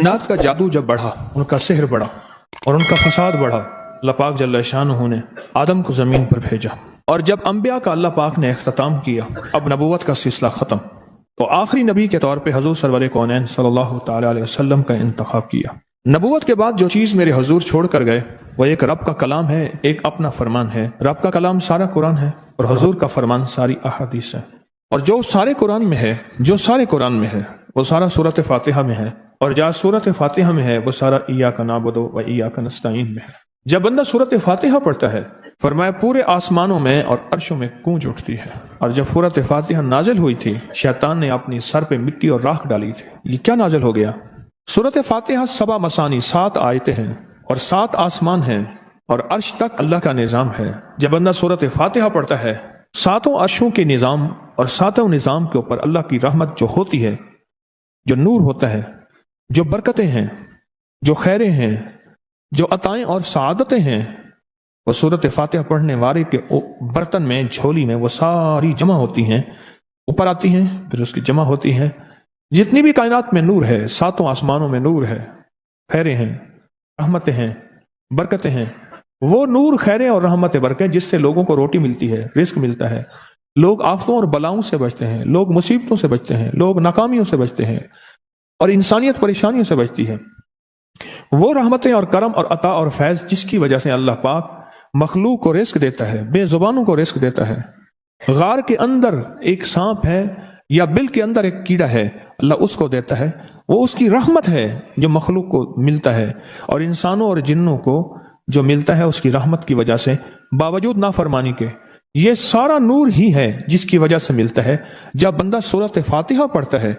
جنات کا جادو جب بڑھا، ان کا سحر بڑھا اور ان کا فساد بڑھا، اللہ پاک جل شانہ نے آدم کو زمین پر بھیجا، اور جب انبیاء کا اللہ پاک نے اختتام کیا، اب نبوت کا سلسلہ ختم، تو آخری نبی کے طور پہ حضور سرور کونین صلی اللہ تعالی علیہ وسلم کا انتخاب کیا۔ نبوت کے بعد جو چیز میرے حضور چھوڑ کر گئے وہ ایک رب کا کلام ہے، ایک اپنا فرمان ہے۔ رب کا کلام سارا قرآن ہے اور حضور کا فرمان ساری احادیث ہے، اور جو سارے قرآن میں ہے وہ سارا سورۃ فاتحہ میں ہے، اور جہاں سورۃ فاتحہ میں ہے وہ سارا ایاک نعبد و ایاک نستعین میں ہے۔ جب بندہ سورۃ فاتحہ پڑھتا ہے، فرمایا پورے آسمانوں میں اور عرشوں میں گونج اٹھتی ہے۔ اور جب سورۃ فاتحہ نازل ہوئی تھی، شیطان نے اپنی سر پہ مٹی اور راکھ ڈالی تھی۔ یہ کیا نازل ہو گیا؟ سورۃ فاتحہ 7 مسانی 7 آیتیں ہیں اور 7 آسمان ہیں اور عرش تک اللہ کا نظام ہے۔ جب بندہ سورۃ فاتحہ پڑھتا ہے، 7 عرشوں کے نظام اور 7 نظام کے اوپر اللہ کی رحمت جو ہوتی ہے، جو نور ہوتا ہے، جو برکتیں ہیں، جو خیریں ہیں، جو عطائیں اور سعادتیں ہیں، وہ سورۃ فاتحہ پڑھنے والے کے برتن میں، جھولی میں وہ ساری جمع ہوتی ہیں، اوپر آتی ہیں، پھر اس کی جمع ہوتی ہیں۔ جتنی بھی کائنات میں نور ہے، 7 آسمانوں میں نور ہے، خیریں ہیں، رحمتیں ہیں، برکتیں ہیں، وہ نور، خیریں اور رحمت برکت جس سے لوگوں کو روٹی ملتی ہے، رزق ملتا ہے، لوگ آفتوں اور بلاؤں سے بچتے ہیں، لوگ مصیبتوں سے بچتے ہیں، لوگ ناکامیوں سے بچتے ہیں، اور انسانیت پریشانیوں سے بچتی ہے۔ وہ رحمتیں اور کرم اور عطا اور فیض جس کی وجہ سے اللہ پاک مخلوق کو رزق دیتا ہے، بے زبانوں کو رزق دیتا ہے۔ غار کے اندر ایک سانپ ہے یا بل کے اندر ایک کیڑا ہے، اللہ اس کو دیتا ہے، وہ اس کی رحمت ہے جو مخلوق کو ملتا ہے، اور انسانوں اور جنوں کو جو ملتا ہے اس کی رحمت کی وجہ سے، باوجود نافرمانی کے۔ یہ سارا نور ہی ہے جس کی وجہ سے ملتا ہے۔ جب بندہ سورۃ فاتحہ پڑھتا ہے،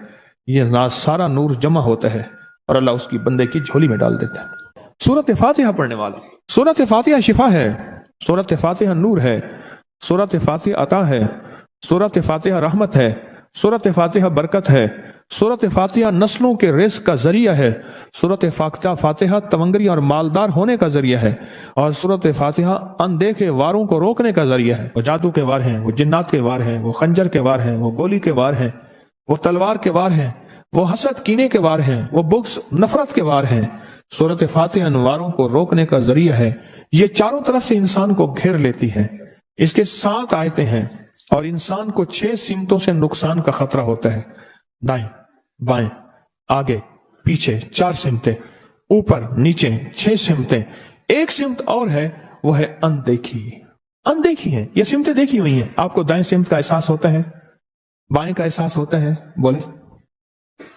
یہ سارا نور جمع ہوتا ہے اور اللہ اس کی بندے کی جھولی میں ڈال دیتا ہے۔ سورۃ فاتحہ پڑھنے والا، سورۃ فاتحہ شفا ہے، سورۃ فاتحہ نور ہے، سورۃ فاتحہ عطا ہے، سورۃ فاتحہ رحمت ہے، سورۃ فاتحہ برکت ہے، سورۃ فاتحہ نسلوں کے رزق کا ذریعہ ہے، سورۃ فاتحہ تونگری اور مالدار ہونے کا ذریعہ ہے، اور سورۃ فاتحہ اندیکھے واروں کو روکنے کا ذریعہ ہے۔ وہ جادو کے وار ہیں، وہ جنات کے وار ہیں، وہ خنجر کے وار ہیں، وہ گولی کے وار ہیں، وہ تلوار کے وار ہیں، وہ حسد کینے کے وار ہیں، وہ بغض نفرت کے وار ہیں۔ سورۃ فاتحہ ان واروں کو روکنے کا ذریعہ ہے۔ یہ چاروں طرف سے انسان کو گھیر لیتی ہے۔ اس کے 7 آیتیں ہیں، اور انسان کو 6 سمتوں سے نقصان کا خطرہ ہوتا ہے۔ دائیں، بائیں، آگے، پیچھے 4 سمتیں، اوپر نیچے 6 سمتیں۔ ایک سمت اور ہے، وہ ہے اندیکھی۔ اندیکھی ہے، یہ سمتیں دیکھی ہوئی ہیں۔ آپ کو دائیں سمت کا احساس ہوتا ہے، بائیں کا احساس ہوتا ہے؟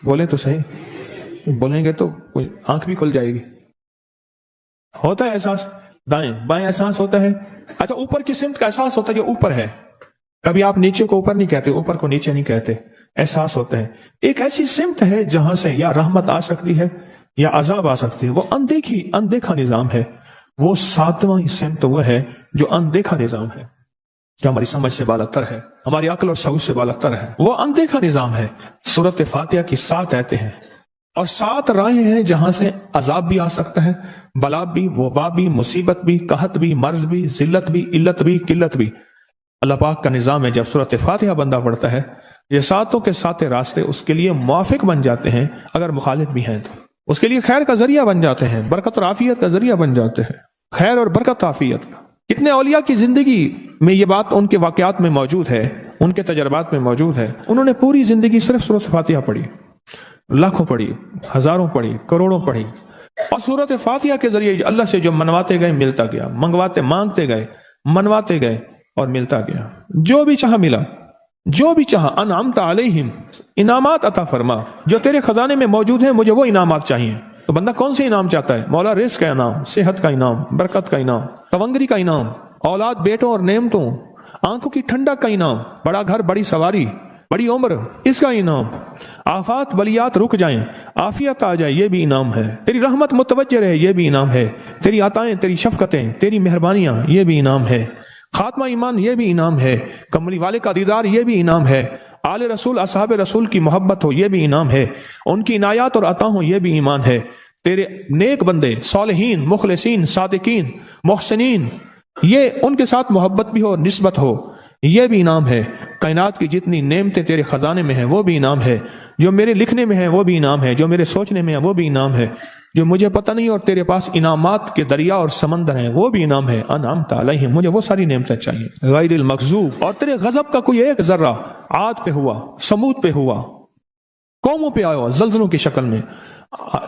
بولیں تو صحیح، بولیں گے تو کوئی آنکھ بھی کھل جائے گی۔ ہوتا ہے احساس، دائیں بائیں احساس ہوتا ہے۔ اچھا، اوپر کی سمت کا احساس ہوتا ہے، جو اوپر ہے۔ کبھی آپ نیچے کو اوپر نہیں کہتے، اوپر کو نیچے نہیں کہتے، احساس ہوتا ہے۔ ایک ایسی سمت ہے جہاں سے یا رحمت آ سکتی ہے یا عذاب آ سکتی ہے، وہ اندیکھا نظام ہے۔ وہ 7واں سمت وہ ہے جو اندیکھا نظام ہے، جو ہماری سمجھ سے بالاتر ہے، ہماری عقل اور شعور سے بالاتر ہے۔ وہ اندیکھا نظام ہے۔ سورۃ فاتحہ کی 7 آیتیں ہیں اور 7 راہیں ہیں جہاں سے عذاب بھی آ سکتا ہے، بلا بھی، وبا بھی، مصیبت بھی، قحط بھی، مرض بھی، ذلت بھی، علت بھی، قلت بھی۔ اللہ پاک کا نظام ہے۔ جب سورۃ فاتحہ بندہ پڑھتا ہے، یہ 7 کے 7 راستے اس کے لیے موافق بن جاتے ہیں، اگر مخالف بھی ہیں تو اس کے لیے خیر کا ذریعہ بن جاتے ہیں، برکت اور عافیت کا ذریعہ بن جاتے ہیں، خیر اور برکت عافیت کا۔ کتنے اولیاء کی زندگی میں یہ بات ان کے واقعات میں موجود ہے، ان کے تجربات میں موجود ہے۔ انہوں نے پوری زندگی صرف سورۃ فاتحہ پڑھی، لاکھوں پڑھی، ہزاروں پڑھی، کروڑوں پڑھی، اور سورۃ فاتحہ کے ذریعے اللہ سے جو منواتے گئے ملتا گیا، مانگتے گئے، منواتے گئے اور ملتا گیا۔ جو بھی چاہا ملا، جو بھی چاہا۔ انعمت علیہم، انعامات عطا فرما، جو تیرے خزانے میں موجود ہیں، مجھے وہ انعامات چاہیے۔ تو بندہ کون سے انعام چاہتا ہے؟ مولا رزق کا انعام، صحت کا انعام، برکت کا انعام، تونگری کا انعام، اولاد بیٹوں اور نعمتوں، آنکھوں کی ٹھنڈک کا انعام، بڑا گھر، بڑی سواری، بڑی عمر، اس کا انعام، آفات بلیات رک جائیں، عافیت آ جائے، یہ بھی انعام ہے، تیری رحمت متوجہ رہے، یہ بھی انعام ہے، تیری عطائیں، تیری شفقتیں، تیری مہربانیاں، یہ بھی انعام ہے، خاتمہ ایمان، یہ بھی انعام ہے، کملی والے کا دیدار، یہ بھی انعام ہے، آل رسول اصحاب رسول کی محبت ہو، یہ بھی انعام ہے، ان کی عنایات اور عطا ہوں، یہ بھی ایمان ہے، تیرے نیک بندے، صالحین، مخلصین، صادقین، محسنین، یہ ان کے ساتھ محبت بھی ہو، نسبت ہو، یہ بھی انعام ہے، کائنات کی جتنی نعمتیں تیرے خزانے میں ہیں وہ بھی انعام ہے، جو میرے لکھنے میں ہے وہ بھی انعام ہے، جو میرے سوچنے میں ہے وہ بھی انعام ہے، جو مجھے پتہ نہیں اور تیرے پاس انعامات کے دریا اور سمندر ہیں وہ بھی انعام ہے۔ انعمت علیہم، مجھے وہ ساری نعمتیں چاہیے، غیر المغضوب، اور تیرے غضب کا کوئی ایک ذرہ عاد پہ ہوا، سمود پہ ہوا، قوموں پہ آیا زلزلوں کی شکل میں،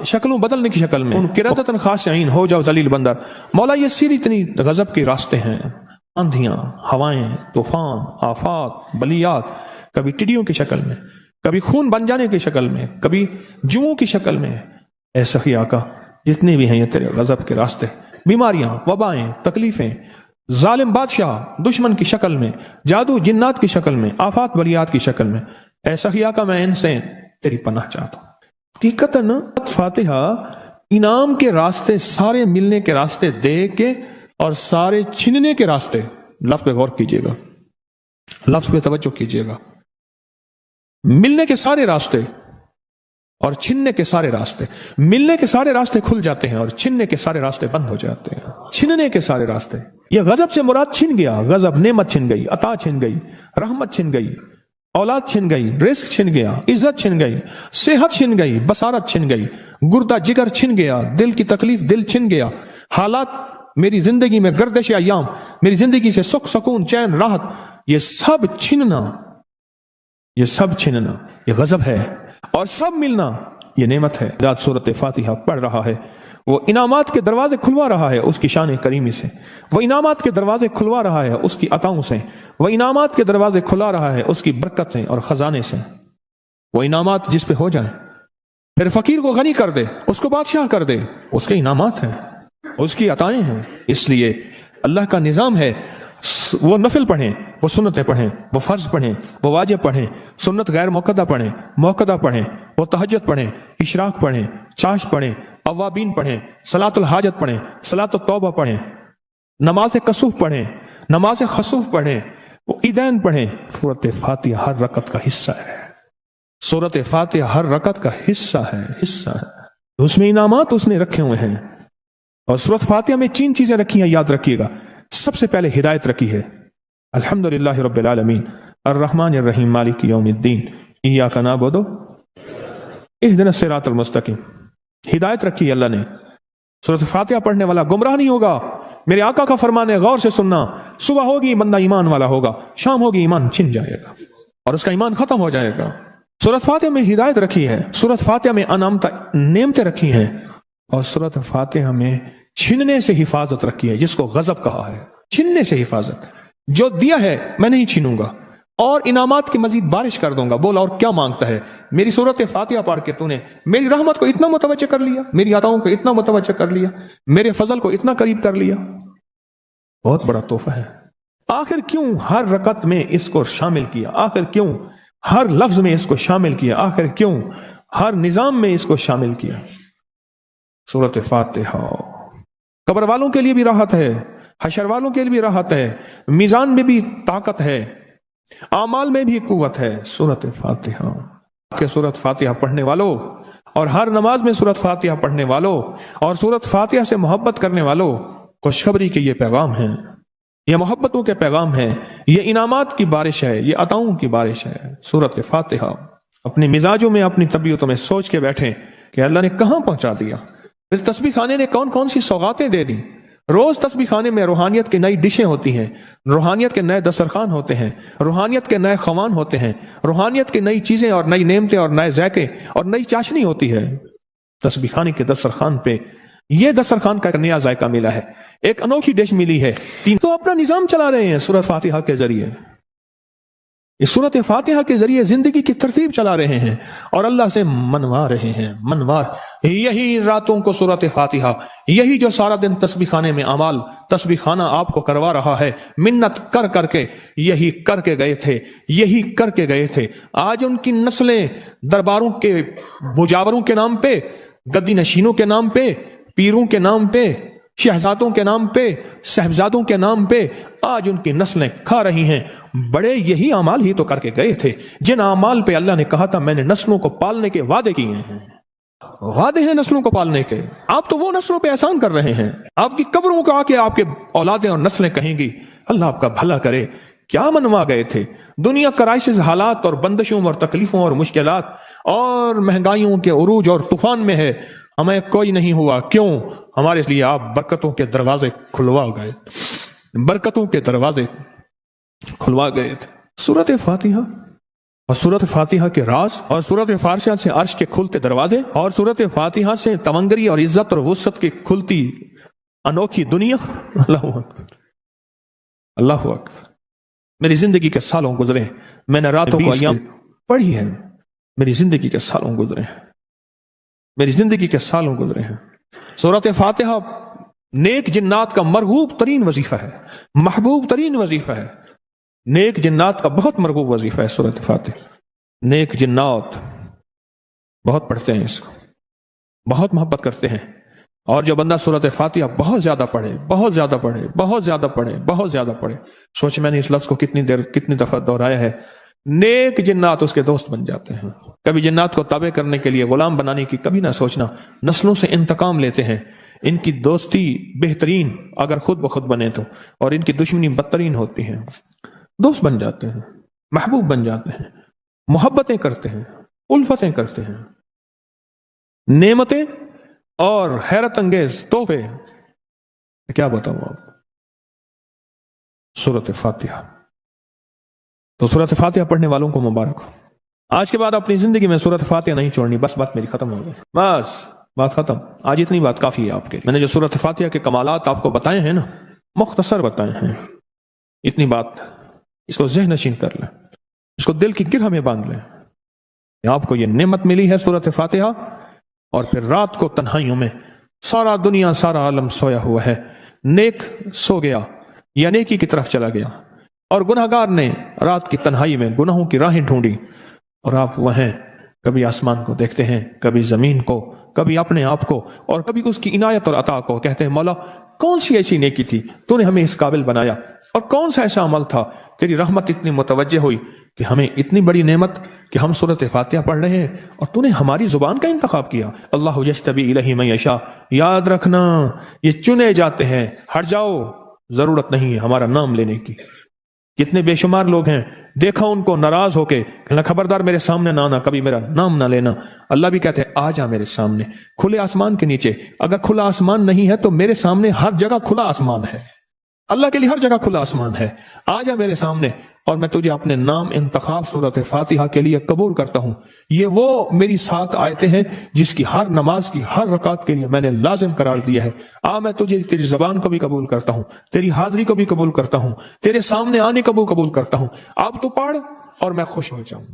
شکلوں بدلنے کی شکل میں، ان قراتن خاشعین، ہو جاؤ ذلیل بندر۔ مولا یہ سری اتنی غضب کے راستے ہیں، اندھیاں، ہوائیں، طوفان، آفات، بلیات، کبھی ٹڈیوں کی شکل میں، کبھی خون بن جانے کی شکل میں، کبھی جوؤں کی شکل میں۔ اے سخی آقا جتنے بھی ہیں یہ تیرے غضب کے راستے، بیماریاں، وبائیں، تکلیفیں، ظالم بادشاہ دشمن کی شکل میں، جادو جنات کی شکل میں، آفات بلیات کی شکل میں، اے سخی آقا میں ان سے تیری پناہ چاہتا ہوں۔ حقیقتاً فاتحہ انعام کے راستے، سارے ملنے کے راستے دے کے اور سارے چھننے کے راستے، لفظ پہ غور کیجئے گا، لفظ پہ توجہ کیجئے گا، ملنے کے سارے راستے اور چھننے کے سارے راستے، ملنے کے سارے راستے کھل جاتے ہیں اور چھننے کے سارے راستے بند ہو جاتے ہیں۔ چھننے کے سارے راستے، یہ غضب سے مراد چھن گیا، غضب نعمت چھن گئی، عطا چھن گئی، رحمت چھن گئی، اولاد چھن گئی، رزق چھن گیا، عزت چھن گئی، صحت چھن گئی، بصارت چھن گئی، گردہ جگر چھن گیا، دل کی تکلیف دل چھن گیا، حالات میری زندگی میں، گردش ایام، میری زندگی سے سکھ سکون چین راحت، یہ سب چھننا، یہ سب چھننا یہ غضب ہے، اور سب ملنا یہ نعمت ہے۔ رات سورۃ فاتحہ پڑھ رہا ہے، وہ انعامات کے دروازے کھلوا رہا ہے اس کی شان کریمی سے، وہ انعامات کے دروازے کھلوا رہا ہے اس کی عطاؤں سے، وہ انعامات کے دروازے کھلا رہا ہے اس کی برکت سے اور خزانے سے۔ وہ انعامات جس پہ ہو جائیں، پھر فقیر کو غنی کر دے، اس کو بادشاہ کر دے، اس کے انعامات ہیں، اس کی عطائیں ہیں۔ اس لیے اللہ کا نظام ہے، وہ نفل پڑھیں، وہ سنتیں پڑھیں، وہ فرض پڑھیں، وہ واجب پڑھیں، سنت غیر موقدہ پڑھیں، موقدہ پڑھیں، وہ تہجد پڑھیں، اشراق پڑھیں، چاشت پڑھیں، اوابین پڑھیں، صلاۃ الحاجت پڑھیں، صلاۃ التوبہ پڑھیں، نماز کسوف پڑھیں، نماز خسوف پڑھیں، وہ عیدین پڑھیں۔ سورۃ فاتحہ ہر رکعت کا حصہ ہے، سورۃ فاتحہ ہر رکعت کا حصہ ہے، حصہ ہے، اس میں انعامات اس نے رکھے ہوئے ہیں۔ اور سورۃ فاتحہ میں 3 چیزیں رکھی ہیں، یاد رکھیے گا۔ سب سے پہلے ہدایت رکھی ہے، الحمدللہ رب العالمین الرحمن الرحیم مالک یوم الدین ایاک نعبد اہدنا الصراط المستقیم، ہدایت رکھی ہے اللہ نے۔ سورۃ فاتحہ پڑھنے والا گمراہ نہیں ہوگا، میرے آقا کا فرمان ہے غور سے سننا، صبح ہوگی بندہ ایمان والا ہوگا، شام ہوگی ایمان چھن جائے گا اور اس کا ایمان ختم ہو جائے گا۔ سورۃ فاتحہ میں ہدایت رکھی ہے، سورۃ فاتحہ میں نعمتیں رکھی ہیں، اور سورۃ فاتحہ میں چھننے سے حفاظت رکھی ہے، جس کو غضب کہا ہے، چھننے سے حفاظت۔ جو دیا ہے میں نہیں چھینوں گا، اور انعامات کی مزید بارش کر دوں گا۔ بولا اور کیا مانگتا ہے؟ میری سورۃ فاتحہ پڑھ کے تو نے میری رحمت کو اتنا متوجہ کر لیا، میری عطاؤں کو اتنا متوجہ کر لیا، میرے فضل کو اتنا قریب کر لیا، بہت بڑا تحفہ ہے۔ آخر کیوں ہر رکعت میں اس کو شامل کیا؟ آخر کیوں ہر لفظ میں اس کو شامل کیا؟ آخر کیوں ہر نظام میں اس کو شامل کیا؟ سورۃ فاتحہ قبر والوں کے لیے بھی راحت ہے، حشر والوں کے لیے بھی راحت ہے، میزان میں بھی طاقت ہے، اعمال میں بھی قوت ہے۔ سورۃ فاتحہ کہ سورۃ فاتحہ پڑھنے والوں اور ہر نماز میں سورۃ فاتحہ پڑھنے والوں اور سورۃ فاتحہ سے محبت کرنے والوں، خوشخبری کے یہ پیغام ہیں، یہ محبتوں کے پیغام ہیں، یہ انعامات کی بارش ہے، یہ عطاؤں کی بارش ہے۔ سورۃ فاتحہ اپنے مزاجوں میں، اپنی طبیعتوں میں سوچ کے بیٹھیں کہ اللہ نے کہاں پہنچا دیا، اس تسبیح خانے نے کون کون سی سوغاتیں دے دی۔ روز تسبیح خانے میں روحانیت کی نئی ڈشیں ہوتی ہیں، روحانیت کے نئے دسترخوان ہوتے ہیں، روحانیت کے نئے خوان ہوتے ہیں، روحانیت کی نئی چیزیں اور نئی نعمتیں اور نئے ذائقے اور نئی چاشنی ہوتی ہے۔ تسبیح خانے کے دسترخوان پہ یہ دسترخوان کا نیا ذائقہ ملا ہے، ایک انوکھی ڈش ملی ہے۔ تو اپنا نظام چلا رہے ہیں سورۃ فاتحہ کے ذریعے، اس سورۃ فاتحہ کے ذریعے زندگی کی ترتیب چلا رہے ہیں اور اللہ سے منوا رہے ہیں، منوا۔ یہی راتوں کو سورۃ فاتحہ، یہی جو سارا دن تسبیح خانے میں اعمال تسبیح خانہ آپ کو کروا رہا ہے، منت کر کر کے یہی کر کے گئے تھے، یہی کر کے گئے تھے۔ آج ان کی نسلیں درباروں کے مجاوروں کے نام پہ، گدی نشینوں کے نام پہ، پیروں کے نام پہ، شہزادوں کے نام پہ، صاحبزادوں کے نام پہ آج ان کی نسلیں کھا رہی ہیں۔ بڑے یہی اعمال ہی تو کر کے گئے تھے، جن اعمال پہ اللہ نے کہا تھا میں نے نسلوں کو پالنے کے وعدے کیے ہیں، وعدے ہیں نسلوں کو پالنے کے۔ آپ تو وہ نسلوں پہ احسان کر رہے ہیں، آپ کی قبروں کو آ کے آپ کے اولادیں اور نسلیں کہیں گی اللہ آپ کا بھلا کرے، کیا منوا گئے تھے؟ دنیا کرائسس حالات اور بندشوں اور تکلیفوں اور مشکلات اور مہنگائیوں کے عروج اور طوفان میں ہے، ہمیں کوئی نہیں ہوا. کیوں؟ ہمارے لیے آپ برکتوں کے دروازے کھلوا گئے، برکتوں کے دروازے کھلوا گئے تھے. سورۃ فاتحہ اور سورۃ فاتحہ کے راز، اور سورۃ فاتحہ سے عرش کے کھلتے دروازے، اور سورۃ فاتحہ سے تونگری اور عزت اور وسعت کی کھلتی انوکھی دنیا. اللہ اکبر، اللہ اکبر. میری زندگی کے سالوں گزرے، میں نے راتوں کو ایام پڑھی ہے، میری زندگی کے سالوں گزرے ہیں، میری زندگی کے سالوں گزرے ہیں. سورۃ فاتحہ نیک جنات کا مرغوب ترین وظیفہ ہے، محبوب ترین وظیفہ ہے. نیک جنات کا بہت مرغوب وظیفہ ہے سورۃ فاتحہ. نیک جنات بہت پڑھتے ہیں اس کو، بہت محبت کرتے ہیں. اور جو بندہ سورۃ فاتحہ بہت زیادہ پڑھے، بہت زیادہ پڑھے، بہت زیادہ پڑھے، بہت زیادہ پڑھے، سوچ میں نے اس لفظ کو کتنی دفعہ دہرایا ہے، نیک جنات اس کے دوست بن جاتے ہیں. کبھی جنات کو تابع کرنے کے لیے، غلام بنانے کی کبھی نہ سوچنا. نسلوں سے انتقام لیتے ہیں. ان کی دوستی بہترین اگر خود بخود بنے تو، اور ان کی دشمنی بدترین ہوتی ہے. دوست بن جاتے ہیں، محبوب بن جاتے ہیں، محبتیں کرتے ہیں، الفتیں کرتے ہیں. نعمتیں اور حیرت انگیز تحفے، کیا بتاؤں آپ. سورۃ فاتحہ، تو سورۃ فاتحہ پڑھنے والوں کو مبارک ہو. آج کے بعد اپنی زندگی میں سورۃ فاتحہ نہیں چھوڑنی. بس بات میری ختم ہو گئی، بس بات ختم. آج اتنی بات کافی ہے آپ کے لیے. میں نے جو سورۃ فاتحہ کے کمالات آپ کو بتائے ہیں نا، مختصر بتائے ہیں، اتنی بات اس کو ذہن نشین کر لیں، اس کو دل کی گرہ میں باندھ لیں. آپ کو یہ نعمت ملی ہے سورۃ فاتحہ، اور پھر رات کو تنہائیوں میں سارا دنیا، سارا عالم سویا ہوا ہے، نیک سو گیا یا نیکی کی طرف چلا گیا، اور گناہگار نے رات کی تنہائی میں گناہوں کی راہیں ڈھونڈی، اور آپ وہ ہیں کبھی آسمان کو دیکھتے ہیں، کبھی زمین کو، کبھی اپنے آپ کو، اور کبھی اس کی عنایت اور عطا کو. کہتے ہیں مولا کون سی ایسی نیکی تھی تو نے ہمیں اس قابل بنایا، اور کون سا ایسا عمل تھا تیری رحمت اتنی متوجہ ہوئی کہ ہمیں اتنی بڑی نعمت کہ ہم سورۃ فاتحہ پڑھ رہے ہیں اور تو نے ہماری زبان کا انتخاب کیا. اللہ یجتبی الیہ من یشاء. یاد رکھنا یہ چنے جاتے ہیں، ہٹ جاؤ، ضرورت نہیں ہے ہمارا نام لینے کی. کتنے بے شمار لوگ ہیں، دیکھا ان کو ناراض ہو کے کہنا خبردار میرے سامنے نہ آنا، کبھی میرا نام نہ لینا. اللہ بھی کہتے ہیں آ جا میرے سامنے، کھلے آسمان کے نیچے. اگر کھلا آسمان نہیں ہے تو میرے سامنے ہر جگہ کھلا آسمان ہے. اللہ کے لیے ہر جگہ کھلا آسمان ہے. آ جا میرے سامنے اور میں تجھے اپنے نام انتخاب سورۃ فاتحہ کے لیے قبول کرتا ہوں. یہ وہ میری 7 آیتیں ہیں جس کی ہر نماز کی ہر رکعت کے لیے میں نے لازم قرار دیا ہے. میں تجھے تیری زبان کو بھی قبول کرتا ہوں، تیری حاضری کو بھی قبول کرتا ہوں، تیرے سامنے آنے کو بھی قبول کرتا ہوں. اب تو پڑھ اور میں خوش ہو جاؤں.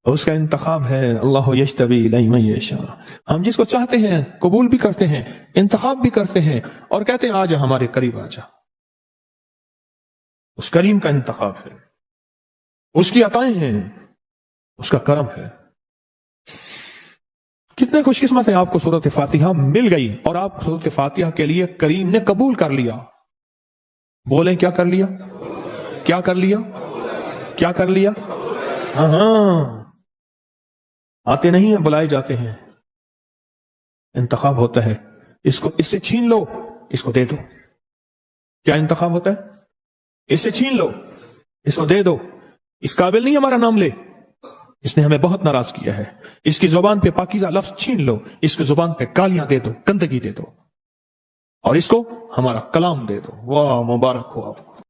اس کا انتخاب ہے اللہ یجتبی الیہ من یشاء. ہم جس کو چاہتے ہیں قبول بھی کرتے ہیں، انتخاب بھی کرتے ہیں، اور کہتے ہیں آ جا ہمارے قریب آ جا. اس کریم کا انتخاب ہے، اس کی عطائیں ہیں، اس کا کرم ہے. کتنے خوش قسمت ہیں آپ کو سورۃ فاتحہ مل گئی اور آپ سورۃ فاتحہ کے لیے کریم نے قبول کر لیا. بولیں کیا کر لیا؟ کیا کر لیا؟ کیا کر لیا؟ ہاں آتے نہیں ہیں، بلائے جاتے ہیں. انتخاب ہوتا ہے، اس کو اس سے چھین لو، اس کو دے دو. کیا انتخاب ہوتا ہے؟ اس سے چھین لو، اس کو دے دو. اس قابل نہیں ہمارا نام لے، اس نے ہمیں بہت ناراض کیا ہے. اس کی زبان پہ پاکیزہ لفظ چھین لو، اس کی زبان پہ گالیاں دے دو، گندگی دے دو، اور اس کو ہمارا کلام دے دو. واہ مبارک ہو آپ کو.